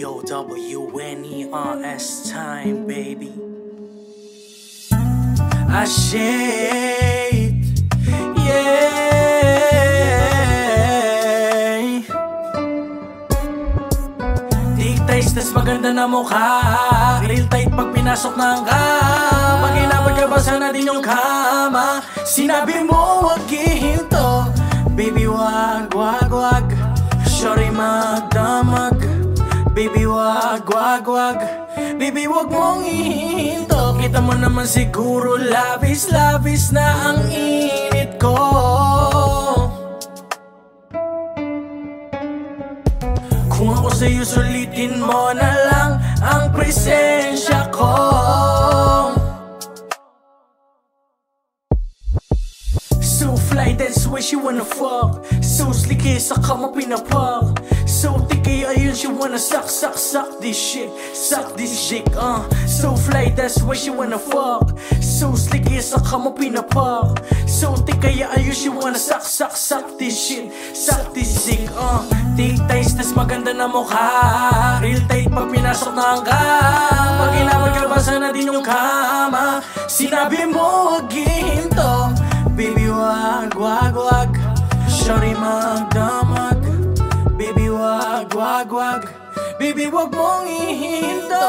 DOWNERS time, baby. I shade, yeah. Thick thighs, tas maganda na mukha. Real tight pag pinasok ng kama. Pag inabot ka, basa na din yung kama. Sinabi mo wag ihinto, baby wag, wag, wag. Shorty magdamag, baby wag, wag, wag. Baby wag mong ihinto. Kita mo naman siguro labis, labis na ang init ko. Kung ako sa'yo sulitin mo na lang ang presensya ko. So fly, that's why she wanna fuck. So slick, saka mo pinapak. So thick, ayun, she wanna suck, suck, suck this shit. Suck this dick, So fly, that's why she wanna fuck. So slick, saka mo pinapak. So thick, ayun, she wanna suck, suck, suck this shit. Suck this dick, Thick thighs, tas maganda na mukha. Real tight pag pinasok ng kama. Pag inabot ka, basa na din yung kama. Sinabi mo wag ihinto, baby wag, wag, wag. Shorty magdamag, baby wag, wag, wag. Baby wag mong ihinto.